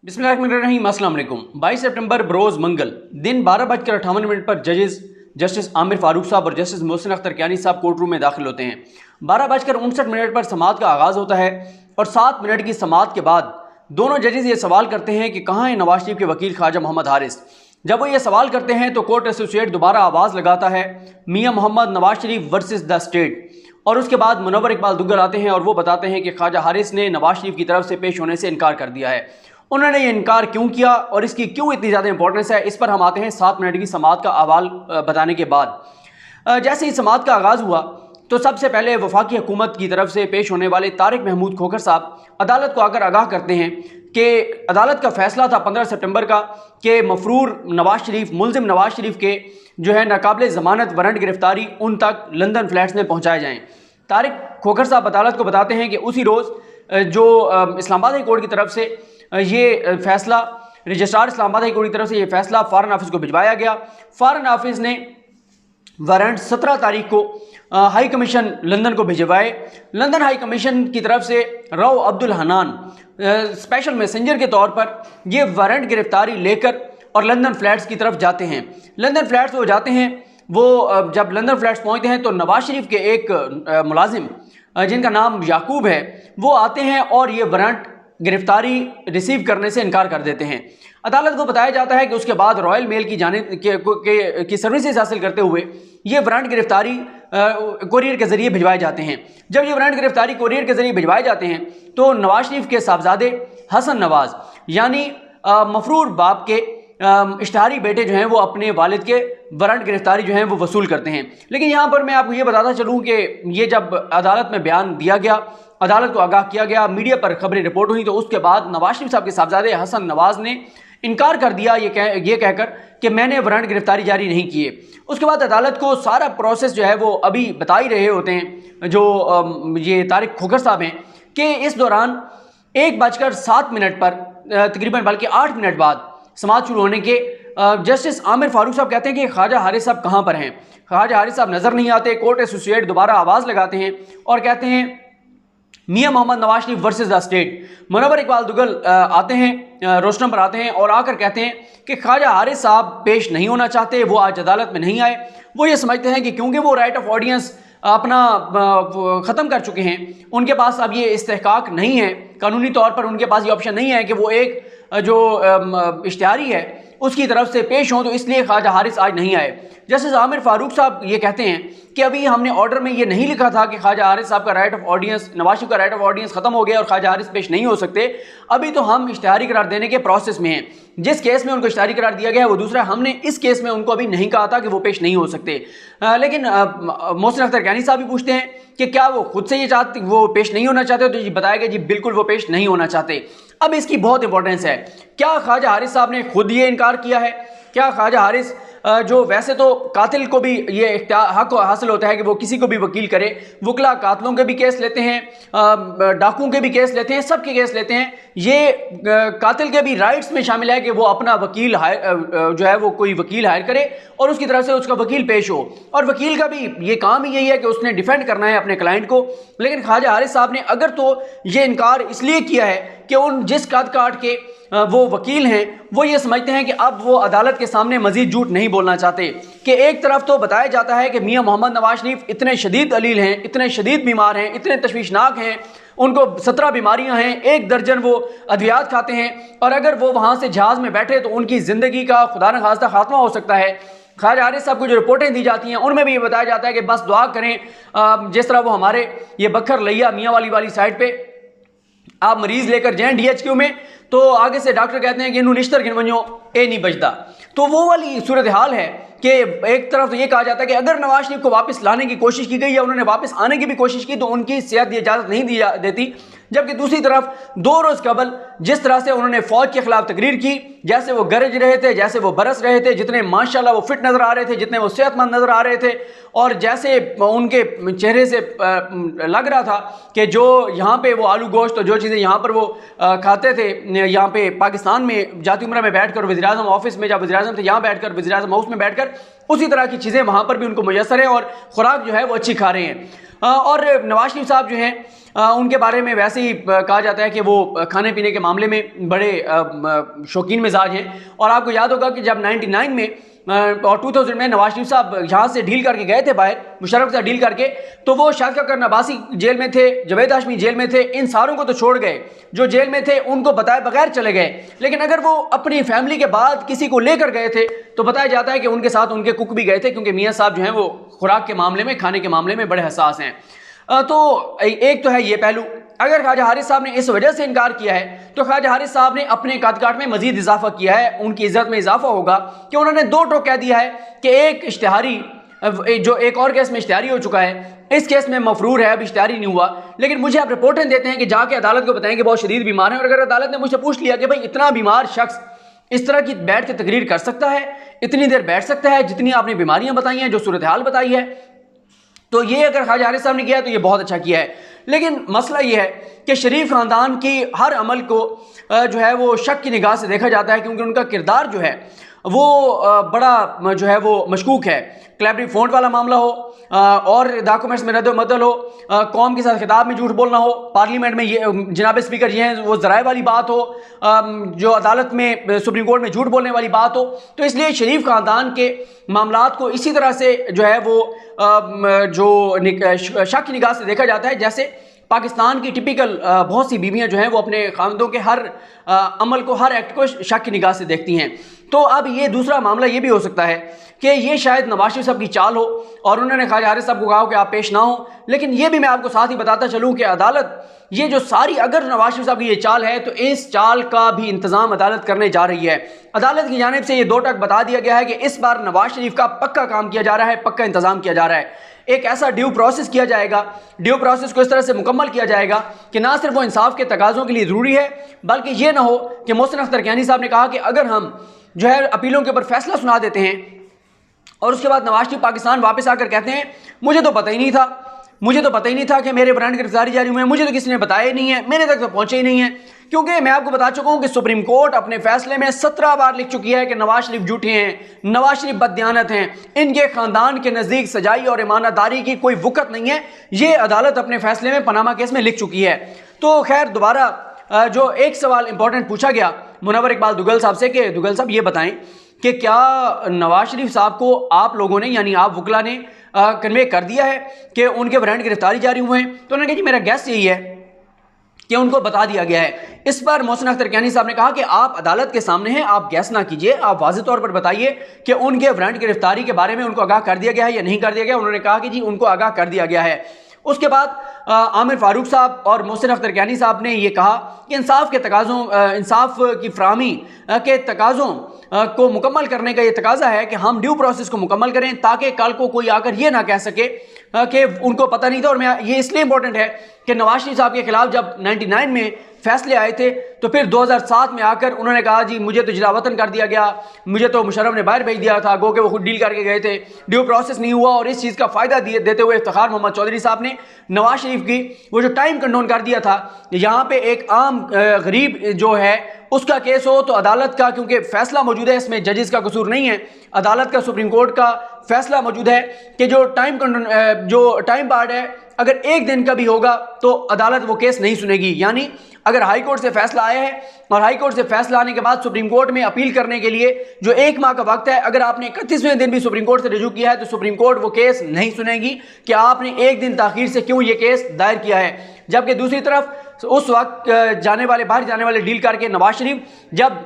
बिस्मिल्लाहिर्रहमानिर्रहीम। अस्सलाम वालेकुम। 22 सितंबर बरोज़ मंगल दिन 12:58 पर जस्टिस आमिर फारूक साहब और जस्टिस मोहसिन अख्तर कियानी साहब कोर्ट रूम में दाखिल होते हैं। 12:59 पर समाअत का आगाज़ होता है और 7 मिनट की समाअत के बाद दोनों जजेस ये सवाल करते हैं कि कहाँ है नवाज शरीफ के वकील ख्वाजा मोहम्मद हारिस। जब वो ये सवाल करते हैं तो कोर्ट एसोसिएट दोबारा आवाज़ लगाता है मियाँ Mohammad Nawaz Sharif versus the state, और उसके बाद मुनव्वर इकबाल दुग्गल आते हैं और वो बताते हैं कि ख्वाजा हारिस ने नवाज शरीफ की तरफ से पेश होने से इनकार कर दिया है। उन्होंने ये इनकार क्यों किया और इसकी क्यों इतनी ज़्यादा इंपॉर्टेंस है, इस पर हम आते हैं 7 मिनट की समाअत का अहवाल बताने के बाद। जैसे ही समाअत का आगाज़ हुआ तो सबसे पहले वफाकी हुकूमत की तरफ से पेश होने वाले तारिक महमूद खोखर साहब अदालत को आकर आगाह करते हैं कि अदालत का फैसला था 15 सितंबर का कि मफरूर नवाज शरीफ, मुलजिम नवाज शरीफ के जो है नाकाबिले ज़मानत वारंट गिरफ्तारी उन तक लंदन फ्लैट्स में पहुँचाए जाएँ। तारिक खोखर साहब अदालत को बताते हैं कि उसी रोज़ जो इस्लामाबाद हाई कोर्ट की तरफ से ये फैसला, रजिस्ट्रार इस्लामाबाद हाई कोर्ट की तरफ से ये फैसला फ़ॉरेन ऑफिस को भिजवाया गया। फ़ॉरेन ऑफिस ने वारंट 17 तारीख को हाई कमीशन लंदन को भिजवाए। लंदन हाई कमीशन की तरफ से रऊ अब्दुल हनान स्पेशल मैसेंजर के तौर पर ये वारंट गिरफ्तारी लेकर और लंदन फ्लैट्स की तरफ जाते हैं। लंदन फ्लैट्स वो जाते हैं, वो जब लंदन फ्लैट्स पहुंचते हैं तो नवाज शरीफ के एक मुलाजिम जिनका नाम याकूब है वो आते हैं और ये वारंट गिरफ्तारी रिसीव करने से इनकार कर देते हैं। अदालत को बताया जाता है कि उसके बाद रॉयल मेल की सर्विसेज हासिल करते हुए ये वारंट गिरफ्तारी कोरियर के ज़रिए भिजवाए जाते हैं। जब ये वारंट गिरफ्तारी कोरियर के ज़रिए भिजवाए जाते हैं तो नवाज शरीफ के साहबजादे हसन नवाज यानी मफरूर बाप के इश्तहारी बेटे जो हैं वो अपने वालिद के वारंट गिरफ्तारी जो हैं वो वसूल करते हैं। लेकिन यहाँ पर मैं आपको ये बताता चलूँ कि ये जब अदालत में बयान दिया गया, अदालत को आगाह किया गया, मीडिया पर खबरें रिपोर्ट हुई, तो उसके बाद नवाज शरीफ साहब के साहबजादे हसन नवाज ने इनकार कर दिया ये कहकर कि मैंने वारंट गिरफ्तारी जारी नहीं किए। उसके बाद अदालत को सारा प्रोसेस जो है वो अभी बता ही रहे होते हैं जो ये तारिक खोखर साहब हैं कि इस दौरान 1:07 पर तकरीबन बल्कि 8 मिनट बाद समाअत शुरू होने के जस्टिस आमिर फारूक साहब कहते हैं कि ख्वाजा हारिस साहब कहाँ पर हैं। ख्वाजा हारिस साहब नज़र नहीं आते। कोर्ट एसोसिएट दोबारा आवाज़ लगाते हैं और कहते हैं Mian Mohammad Nawaz Sharif versus the state. Munawwar Iqbal Duggal आते हैं, रोस्टम पर आते हैं और आकर कहते हैं कि ख्वाजा हारिस साहब पेश नहीं होना चाहते, वो आज अदालत में नहीं आए। वो ये समझते हैं कि क्योंकि वो राइट ऑफ ऑडियंस अपना ख़त्म कर चुके हैं, उनके पास अब ये इस्तेहकाक नहीं है, कानूनी तौर पर उनके पास ये ऑप्शन नहीं है कि वो एक जो इश्तिहारी है उसकी तरफ से पेश हों, तो इसलिए ख्वाजा हारिस आज नहीं आए। जस्टिस आमिर फारूक साहब ये कहते हैं कि अभी हमने ऑर्डर में ये नहीं लिखा था कि ख्वाजा हारिस साहब का right of audience, Nawaz Sharif का राइट ऑफ ऑडियंस खत्म हो गया और ख्वाजा हारिस पेश नहीं हो सकते। अभी तो हम इश्तिहारी करार देने के प्रोसेस में हैं। जिस केस में उनको इश्तिहारी करार दिया गया है वो दूसरा, हमने इस केस में उनको अभी नहीं कहा था कि वो पेश नहीं हो सकते। लेकिन मोहसिन अख्तर कियानी साहब भी पूछते हैं कि क्या वो खुद से ये चाहते, वो पेश नहीं होना चाहते, तो जी बताया गया जी बिल्कुल वो पेश नहीं होना चाहते। अब इसकी बहुत इंपॉर्टेंस है, क्या ख्वाजा हारिस साहब ने खुद ये इनकार किया है? क्या ख्वाजा हारिस जो वैसे तो कातिल को भी ये हक हासिल होता है कि वो किसी को भी वकील करे, वकला कातलों के भी केस लेते हैं, डाकुओं के भी केस लेते हैं, सबके केस लेते हैं, ये कातिल के भी राइट्स में शामिल है कि वो अपना वकील जो है वो कोई वकील हायर करे और उसकी तरफ से उसका वकील पेश हो, और वकील का भी ये काम ही यही है कि उसने डिफेंड करना है अपने क्लाइंट को। लेकिन ख्वाजा हारिस साहब ने अगर तो ये इनकार इसलिए किया है कि उन जिस कद काट के वो वकील हैं वो ये समझते हैं कि अब वो अदालत के सामने मजीद झूठ नहीं बोलना चाहते, कि एक तरफ तो बताया जाता है कि मियाँ मोहम्मद नवाज शरीफ इतने शदीद अलील हैं, इतने शदीद बीमार हैं, इतने तशवीशनाक हैं, उनको 17 बीमारियां हैं, 1 दर्जन वो अद्वियात खाते हैं, और अगर वो वहाँ से जहाज़ में बैठे तो उनकी ज़िंदगी का खुदा न खास्ता खात्मा हो सकता है। ख्वाजा हारिस साहब को जो रिपोर्टें दी जाती हैं उनमें भी ये बताया जाता है कि बस दुआ करें, जिस तरह वो हमारे ये बखर लिया मियाँ वाली साइड पर आप मरीज़ लेकर जाएँ DHQ में, तो आगे से डॉक्टर कहते हैं कि इन्होंने निश्तर गिन वंजो ए नहीं बचता। तो वो वाली सूरत हाल है कि एक तरफ तो ये कहा जाता है कि अगर नवाज शरीफ को वापस लाने की कोशिश की गई या उन्होंने वापस आने की भी कोशिश की तो उनकी सेहत की इजाज़त नहीं देती, जबकि दूसरी तरफ 2 रोज़ कबल जिस तरह से उन्होंने फ़ौज के खिलाफ तकरीर की, जैसे वो गरज रहे थे, जैसे वो बरस रहे थे, जितने माशाल्लाह वो फिट नज़र आ रहे थे, जितने वो सेहतमंद नज़र आ रहे थे, और जैसे उनके चेहरे से लग रहा था कि जो यहाँ पे वो आलू गोश्त और जो चीज़ें यहाँ पर वो खाते थे, यहाँ पे पाकिस्तान में जाती उम्रा में बैठकर, वज़ीर-ए-आज़म ऑफिस में जब वज़ीर-ए-आज़म थे यहाँ बैठकर, वज़ीर-ए-आज़म हाउस में बैठकर, उसी तरह की चीज़ें वहाँ पर भी उनको मुयस्सर हैं और खुराक जो है वो अच्छी खा रहे हैं। और नवाज शरीफ साहब जो हैं उनके बारे में वैसे ही कहा जाता है कि वो खाने पीने के मामले में बड़े शौकीन मिजाज हैं। और आपको याद होगा कि जब 99 में और 2000 में नवाज शरीफ साहब यहाँ से डील करके गए थे बाहर, मुशर्रफ से डील करके, तो वो शाहिद नबासी जेल में थे, जवेद हाशमी जेल में थे, इन सारों को तो छोड़ गए, जो जेल में थे उनको बताए बगैर चले गए। लेकिन अगर वो अपनी फैमिली के बाद किसी को लेकर गए थे तो बताया जाता है कि उनके साथ उनके कुक भी गए थे, क्योंकि मियाँ साहब जो हैं वो खुराक के मामले में, खाने के मामले में बड़े हसास हैं। तो एक तो है ये पहलू। अगर ख्वाजा हारिस साहब ने इस वजह से इनकार किया है तो ख्वाजा हारिस साहब ने अपने काट में मजीद इजाफा किया है, उनकी इज्जत में इजाफा होगा कि उन्होंने दो टोक कह दिया है कि एक इश्तिहारी, जो एक और केस में इश्तिहारी हो चुका है, इस केस में मफरूर है, अब इश्तिहारी नहीं हुआ, लेकिन मुझे आप रिपोर्टें देते हैं कि जाके अदालत को बताएं कि बहुत शदीद बीमार है। और अगर अदालत ने मुझसे पूछ लिया कि भाई इतना बीमार शख्स इस तरह की बैठ के तकरीर कर सकता है, इतनी देर बैठ सकता है, जितनी आपने बीमारियां बताई हैं, जो सूरत हाल बताई है, तो ये अगर ख्वाजा हारिस साहब ने किया है तो ये बहुत अच्छा किया है। लेकिन मसला ये है कि शरीफ ख़ानदान की हर अमल को जो है वो शक की निगाह से देखा जाता है, क्योंकि उनका किरदार जो है वो बड़ा जो है वो मशकूक है। क्लैबरी फ़ॉन्ट वाला मामला हो और डॉक्यूमेंट्स में रद्द-ओ-बदल हो, कौम के साथ खिताब में झूठ बोलना हो, पार्लियामेंट में ये जनाब स्पीकर ये हैं वो ज़राए वाली बात हो, जो अदालत में सुप्रीम कोर्ट में झूठ बोलने वाली बात हो। तो इसलिए शरीफ ख़ानदान के मामलात को इसी तरह से जो है वो जो शक की निगाह से देखा जाता है, जैसे पाकिस्तान की टिपिकल बहुत सी बीवियां जो हैं वो अपने खामदों के हर अमल को, हर एक्ट को शक की निगाह से देखती हैं। तो अब ये दूसरा मामला ये भी हो सकता है कि ये शायद नवाज शरीफ साहब की चाल हो और उन्होंने ख्वाजा हारिस साहब को कहा हो कि आप पेश ना हो। लेकिन ये भी मैं आपको साथ ही बताता चलूँ कि अदालत ये जो सारी, अगर नवाज शरीफ साहब की ये चाल है तो इस चाल का भी इंतजाम अदालत करने जा रही है। अदालत की जानिब से ये दो टक बता दिया गया है कि इस बार नवाज शरीफ का पक्का काम किया जा रहा है, पक्का इंतजाम किया जा रहा है। एक ऐसा ड्यू प्रोसेस किया जाएगा, ड्यू प्रोसेस को इस तरह से मुकम्मल किया जाएगा कि ना सिर्फ वो इंसाफ के तकाज़ों के लिए ज़रूरी है, बल्कि ये ना हो कि मोहसिन अख्तर कियानी साहब ने कहा कि अगर हम जो है अपीलों के ऊपर फैसला सुना देते हैं और उसके बाद नवाज शरीफ पाकिस्तान वापस आकर कहते हैं मुझे तो पता ही नहीं था, मुझे तो पता ही नहीं था कि मेरे ब्रांड गिरफ्तारी जारी हुए हैं, मुझे तो किसी ने बताया ही नहीं है, मेरे तक तो पहुंचे ही नहीं है। क्योंकि मैं आपको बता चुका हूं कि सुप्रीम कोर्ट अपने फैसले में 17 बार लिख चुकी है कि नवाज शरीफ झूठे हैं, नवाज शरीफ बददियानत हैं, इनके खानदान के नज़दीक सजाई और ईमानदारी की कोई वक़्त नहीं है। ये अदालत अपने फैसले में पनामा केस में लिख चुकी है। तो खैर दोबारा जो एक सवाल इंपॉर्टेंट पूछा गया मुनव्वर इकबाल दुग्गल साहब से कि दुग्गल साहब ये बताएं कि क्या नवाज शरीफ साहब को आप लोगों ने, यानी आप वकला ने कन्वे कर दिया है कि उनके वारंट गिरफ्तारी जारी हुए हैं? तो उन्होंने कहा जी मेरा गैस यही है कि उनको बता दिया गया है। इस पर मोहसिन अख्तर कियानी साहब ने कहा कि आप अदालत के सामने हैं, आप गैस ना कीजिए, आप वाज़ेह तौर पर बताइए कि उनके वारंट गिरफ्तारी के बारे में उनको आगाह कर दिया गया है या नहीं कर दिया गया। उन्होंने कहा कि जी उनको आगाह कर दिया गया है। उसके बाद आमिर फारूक साहब और मोहसिन अख्तर कियानी साहब ने यह कहा कि इंसाफ के तकाज़ों, इंसाफ की फराहमी के तकाज़ों को मुकम्मल करने का ये तकाजा है कि हम ड्यू प्रोसेस को मुकम्मल करें, ताकि कल को कोई आकर ये ना कह सके कि उनको पता नहीं था। और मैं ये इसलिए इंपॉर्टेंट है कि नवाज शरीफ साहब के खिलाफ जब 99 में फैसले आए थे तो फिर 2007 में आकर उन्होंने कहा जी मुझे तो जिला वतन कर दिया गया, मुझे तो मुशर्रफ ने बाहर भेज दिया था, गो के वो खुद डील करके गए थे, ड्यू प्रोसेस नहीं हुआ। और इस चीज़ का फ़ायदा देते हुए इफ्तिखार मोहम्मद चौधरी साहब ने नवाज शरीफ की वो जो टाइम कंडोन कर दिया था, यहाँ पे एक आम गरीब जो है उसका केस हो तो अदालत का, क्योंकि फैसला मौजूद है, इसमें जजेस का कसूर नहीं है, अदालत का सुप्रीम कोर्ट का फैसला मौजूद है कि जो टाइम बार्ड है अगर एक दिन का भी होगा तो अदालत वो केस नहीं सुनेगी। यानी अगर हाई कोर्ट से फैसला आया है और हाई कोर्ट से फैसला आने के बाद सुप्रीम कोर्ट में अपील करने के लिए जो 1 माह का वक्त है, अगर आपने 31वें दिन भी सुप्रीम कोर्ट से रिजू किया है तो सुप्रीम कोर्ट वो केस नहीं सुनेगी कि आपने एक दिन ताखीर से क्यों ये केस दायर किया है। जबकि दूसरी तरफ उस वक्त बाहर जाने वाले डील करके नवाज शरीफ जब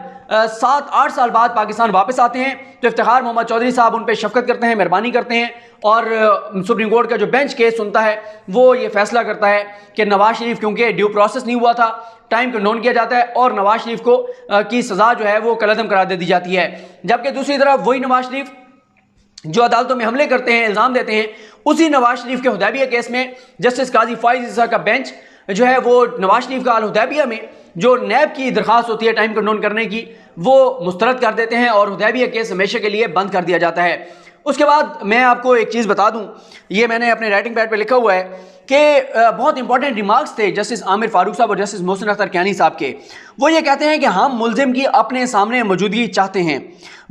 7-8 साल बाद पाकिस्तान वापस आते हैं तो इफ्तिखार मोहम्मद चौधरी साहब उन पर शफकत करते हैं, मेहरबानी करते हैं और सुप्रीम कोर्ट का जो बेंच केस सुनता है वो ये फैसला करता है कि नवाज शरीफ क्योंकि ड्यू प्रोसेस नहीं हुआ था, टाइम कंडोन किया जाता है और नवाज शरीफ को की सज़ा जो है वो कलअदम करार दे दी जाती है। जबकि दूसरी तरफ वही नवाज शरीफ जो अदालतों में हमले करते हैं, इल्ज़ाम देते हैं, उसी नवाज शरीफ के हुदैबिया केस में जस्टिस काजी फाइज ईसा का बेंच जो है वो नवाज शरीफ का अल हुदैबिया में जो नैब की दरख्वास्त होती है टाइम कंडोन करने की, वो मुस्तरद कर देते हैं और हुदैबिया केस हमेशा के लिए बंद कर दिया जाता है। उसके बाद मैं आपको एक चीज़ बता दूं, ये मैंने अपने राइटिंग पैड पे लिखा हुआ है कि बहुत इंपॉर्टेंट रिमार्क्स थे जस्टिस आमिर फारूक साहब और जस्टिस मोहसिन अख्तर कियानी साहब के। वो ये कहते हैं कि हम मुल्जिम की अपने सामने मौजूदगी चाहते हैं।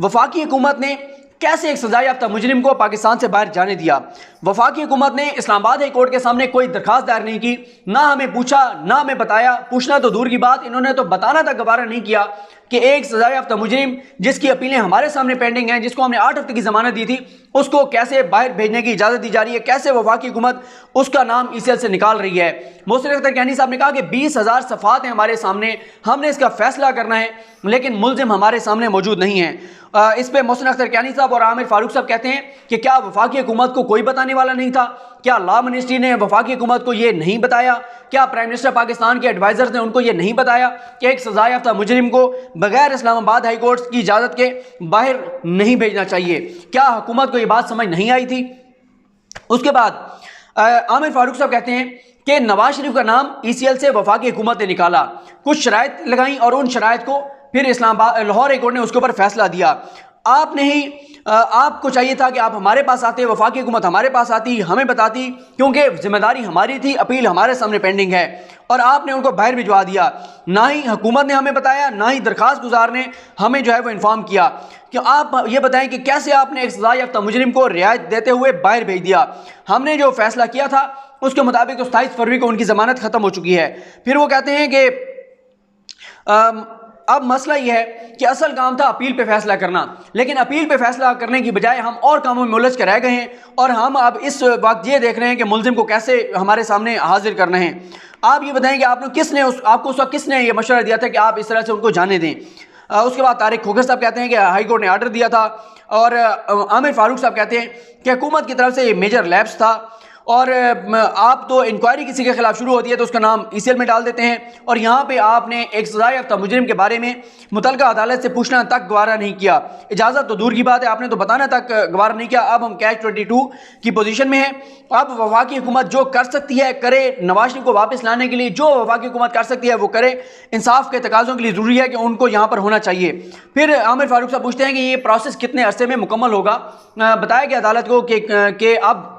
वफाकी हुकूमत ने कैसे एक सजा याफ्ता मुजरिम को पाकिस्तान से बाहर जाने दिया? वफाकी हुकूमत ने इस्लामाबाद हाई कोर्ट के सामने कोई दरखास्त दायर नहीं की, ना हमें पूछा, ना हमें बताया। पूछना तो दूर की बात, इन्होंने तो बताना तक गवारा नहीं किया कि एक सजा याफ्ता मुजरिम जिसकी अपीलें हमारे सामने पेंडिंग हैं, जिसको हमने 8 हफ्ते की जमानत दी थी, उसको कैसे बाहर भेजने की इजाज़त दी जा रही है, कैसे वफाकी हुकूमत उसका नाम ECL से निकाल रही है। मोहसिन अख्तर कियानी साहब ने कहा कि 20,000 सफ़ात हैं हमारे सामने, हमने इसका फैसला करना है, लेकिन मुल्जिम हमारे सामने मौजूद नहीं है। इस पर मोहसिन अख्तर कियानी साहब और आमिर फारूक साहब कहते हैं कि क्या वफाकी हुकूमत को कोई बताने वाला नहीं था? क्या लॉ मिनिस्ट्री ने वफाकी हुकूमत को ये नहीं बताया? क्या प्राइम मिनिस्टर पाकिस्तान के एडवाइजर्स ने उनको ये नहीं बताया कि एक सजा याफ्ता मुजरिम को बगैर इस्लामाबाद हाई कोर्ट की इजाज़त के बाहर नहीं भेजना चाहिए? क्या हुकूमत को ये बात समझ नहीं आई थी? उसके बाद आमिर फारूक साहब कहते हैं कि नवाज शरीफ का नाम ECL से वफाकी हुकूमत ने निकाला, कुछ शराइत लगाई और उन शराइत को फिर इस्लामाबाद लाहौर हाई कोर्ट ने उसके ऊपर फैसला दिया। आपने ही आपको चाहिए था कि आप हमारे पास आते, वफाकी हुकूमत हमारे पास आती, हमें बताती, क्योंकि जिम्मेदारी हमारी थी, अपील हमारे सामने पेंडिंग है, और आपने उनको बाहर भिजवा दिया। ना ही हुकूमत ने हमें बताया, ना ही दरखास्त गुजार ने हमें जो है वो इन्फॉर्म किया। कि आप ये बताएं कि कैसे आपने एक सजा याफ्ता मुजरिम को रियायत देते हुए बाहर भेज दिया? हमने जो फैसला किया था उसके मुताबिक तो 27 फरवरी को उनकी ज़मानत ख़त्म हो चुकी है। फिर वो कहते हैं कि अब मसला यह है कि असल काम था अपील पे फैसला करना, लेकिन अपील पे फैसला करने की बजाय हम और कामों में उलझ कर रह गए हैं, और हम अब इस वक्त ये देख रहे हैं कि मुल्जिम को कैसे हमारे सामने हाजिर करना है। आप ये बताएं कि आपको उस वक्त किसने ये मशवरा दिया था कि आप इस तरह से उनको जाने दें? उसके बाद तारिक खोखर साहब कहते हैं कि हाई कोर्ट ने आर्डर दिया था, और आमिर फारूक साहब कहते हैं कि हुकूमत की तरफ से ये मेजर लैप्स था, और आप तो इंक्वायरी किसी के खिलाफ शुरू होती है तो उसका नाम ECL में डाल देते हैं, और यहाँ पे आपने एक सजा याफ्ता मुजरिम के बारे में मुतलका अदालत से पूछना तक गवारा नहीं किया। इजाज़त तो दूर की बात है, आपने तो बताना तक गवारा नहीं किया। अब हम कैच 22 की पोजीशन में हैं। अब वफाकी हुकूमत जो कर सकती है करे, नवाज शरीफ को वापस लाने के लिए जो वफाकी हुकूमत कर सकती है वो करे। इंसाफ के तकाज़ों के लिए ज़रूरी है कि उनको यहाँ पर होना चाहिए। फिर आमिर फारूक साहब पूछते हैं कि ये प्रोसेस कितने अरसे में मुकम्मल होगा? बताया गया अदालत को कि अब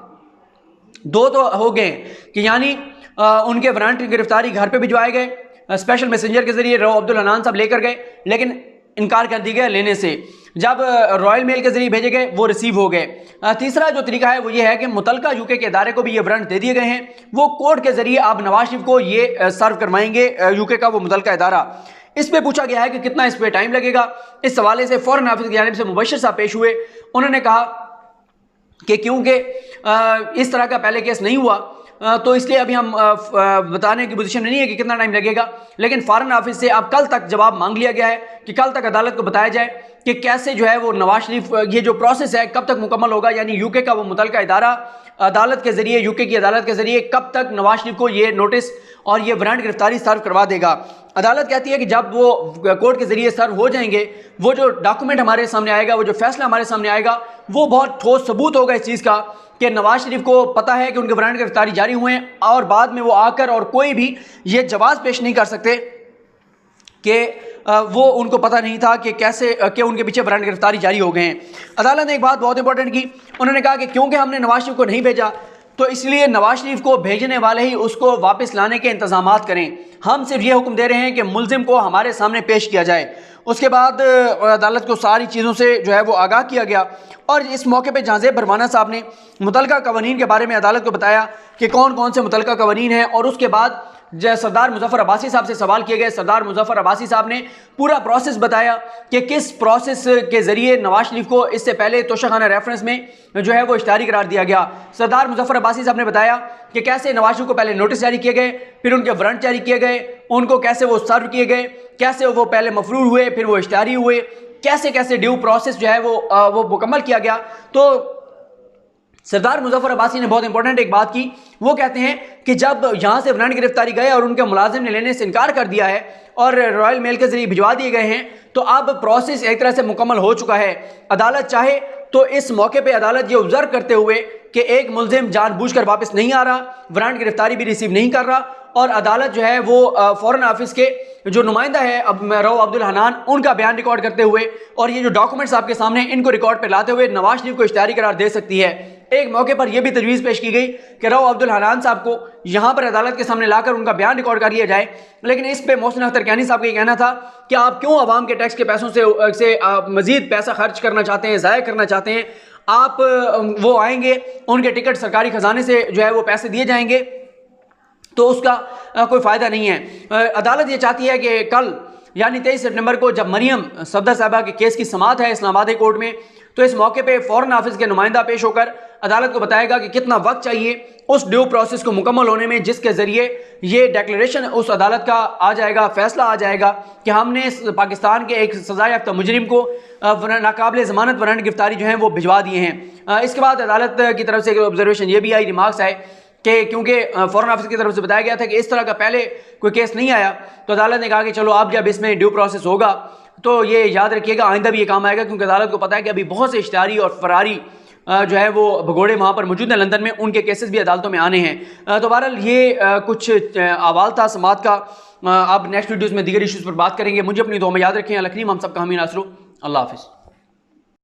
2 तो हो गए कि यानी उनके वारंट की गिरफ्तारी घर पे भिजवाए गए, स्पेशल मैसेंजर के जरिए रऊफ अब्दुल हनान साहब लेकर गए, लेकिन इनकार कर दी गया लेने से। जब रॉयल मेल के जरिए भेजे गए वो रिसीव हो गए। तीसरा जो तरीका है वो ये है कि मुतलका UK के इदारे को भी ये वारंट दे दिए गए हैं, वो कोर्ट के जरिए आप नवाज शरीफ को ये सर्व करवाएंगे UK का वो मुतलका इदारा। इस पे पूछा गया है कि कितना इस पर टाइम लगेगा। इस हवाले से फॉरेन ऑफिस की जानिब से मुबश्शिर साहब पेश हुए, उन्होंने कहा कि क्योंकि इस तरह का पहले केस नहीं हुआ तो इसलिए अभी हम बताने की पोजीशन में नहीं है कि कितना टाइम लगेगा, लेकिन फॉरेन ऑफिस से अब कल तक जवाब मांग लिया गया है कि कल तक अदालत को बताया जाए कि कैसे जो है वो नवाज शरीफ ये जो प्रोसेस है कब तक मुकम्मल होगा, यानी UK का वो मुतलका इदारा अदालत के जरिए, UK की अदालत के जरिए कब तक नवाज शरीफ को ये नोटिस और ये वारंट गिरफ्तारी सर्व करवा देगा। अदालत कहती है कि जब वो कोर्ट के जरिए सर्व हो जाएंगे, वो जो डॉक्यूमेंट हमारे सामने आएगा, वो जो फैसला हमारे सामने आएगा, वो बहुत ठोस सबूत होगा इस चीज़ का कि नवाज शरीफ को पता है कि उनके वारंट गिरफ्तारी जारी हुए हैं, और बाद में वो आकर और कोई भी ये जवाब पेश नहीं कर सकते कि वो उनको पता नहीं था कि कैसे कि उनके पीछे वारंट गिरफ्तारी जारी हो गए हैं। अदालत ने एक बात बहुत इंपॉर्टेंट की, उन्होंने कहा कि क्योंकि हमने नवाज शरीफ को नहीं भेजा तो इसलिए नवाज शरीफ को भेजने वाले ही उसको वापस लाने के इंतजामात करें। हम सिर्फ ये हुक्म दे रहे हैं कि मुल्जिम को हमारे सामने पेश किया जाए। उसके बाद अदालत को सारी चीज़ों से जो है वो आगाह किया गया, और इस मौके पे जहांजेब भरवाना साहब ने मुतलका कवानीन के बारे में अदालत को बताया कि कौन कौन से मुतलका कवानीन हैं, और उसके बाद सरदार मुजफ्फर अब्बासी साहब से सवाल किए गए। सरदार मुजफ्फर अब्बासी साहब ने पूरा प्रोसेस बताया कि किस प्रोसेस के ज़रिए नवाज शरीफ को इससे पहले तोशाखाना रेफरेंस में जो है वो इश्तारी करार दिया गया। सरदार मुजफ्फर अब्बासी साहब ने बताया कि कैसे नवाज शरीफ को पहले नोटिस जारी किए गए, फिर उनके वारंट जारी किए गए, उनको कैसे वो सर्व किए गए, कैसे वो पहले मफरूर हुए, फिर वो इश्तारी हुए, कैसे कैसे ड्यू प्रोसेस जो है वो मुकम्मल किया गया। तो सरदार मुजफ्फर अब्बासी ने बहुत इंपॉर्टेंट एक बात की, वो कहते हैं कि जब यहाँ से वारंट गिरफ्तारी गए और उनके मुलाजिम ने लेने से इनकार कर दिया है और रॉयल मेल के जरिए भिजवा दिए गए हैं, तो अब प्रोसेस एक तरह से मुकम्मल हो चुका है। अदालत चाहे तो इस मौके पे अदालत ये ऑब्जर्व करते हुए कि एक मुलजिम जानबूझकर वापस नहीं आ रहा, वारंट गिरफ्तारी भी रिसीव नहीं कर रहा, और अदालत जो है वो फॉरेन ऑफिस के जो नुमाइंदा है अब रऊफ अब्दुल हन्नान, उनका बयान रिकॉर्ड करते हुए और ये जो डॉक्यूमेंट्स आपके सामने इनको रिकॉर्ड पर लाते हुए नवाज शरीफ को इश्तिहारी करार दे सकती है। एक मौके पर यह भी तजवीज़ पेश की गई कि रऊफ अब्दुल हन्नान साहब को यहाँ पर अदालत के सामने लाकर उनका बयान रिकॉर्ड कर लिया जाए, लेकिन इस पे मोहसिन अख्तर कियानी साहब का ये कहना था कि आप क्यों अवाम के टैक्स के पैसों से मजीद पैसा खर्च करना चाहते हैं, ज़ाया करना चाहते हैं। आप वो आएंगे, उनके टिकट सरकारी खजाने से जो है वो पैसे दिए जाएंगे, तो उसका कोई फ़ायदा नहीं है। अदालत ये चाहती है कि कल यानी 23 सितंबर को जब मरियम सफदर साहबा के केस की समाअत है इस्लामाबाद हाई कोर्ट में, तो इस मौके पे फॉरेन ऑफिस के नुमाइंदा पेश होकर अदालत को बताएगा कि कितना वक्त चाहिए उस ड्यू प्रोसेस को मुकम्मल होने में, जिसके ज़रिए ये डिक्लेरेशन उस अदालत का आ जाएगा, फैसला आ जाएगा कि हमने पाकिस्तान के एक सज़ा याफ्ता मुजरिम को नाकाबिल ज़मानत वारंट गिरफ्तारी जो है वो भिजवा दिए हैं। इसके बाद अदालत की तरफ से ऑब्जर्वेशन ये भी आई, रिमार्क्स आए कि क्योंकि फॉरेन ऑफिस की तरफ से बताया गया था कि इस तरह का पहले कोई केस नहीं आया, तो अदालत ने कहा कि चलो अब जब इसमें ड्यू प्रोसेस होगा तो ये याद रखिएगा आइंदा भी ये काम आएगा, क्योंकि अदालत को पता है कि अभी बहुत से इश्तिहारी और फरारी जो है वो भगोड़े वहाँ पर मौजूद हैं लंदन में, उनके केसेस भी अदालतों में आने हैं। तो बहरहाल ये कुछ अहवाल था समात का। अब नेक्स्ट वीडियोज़ में दीगर इशूज़ पर बात करेंगे। मुझे अपनी दुआ में याद रखें। अल करीम हम सब का हमीर नासरू। अल्लाह हाफ़िज़।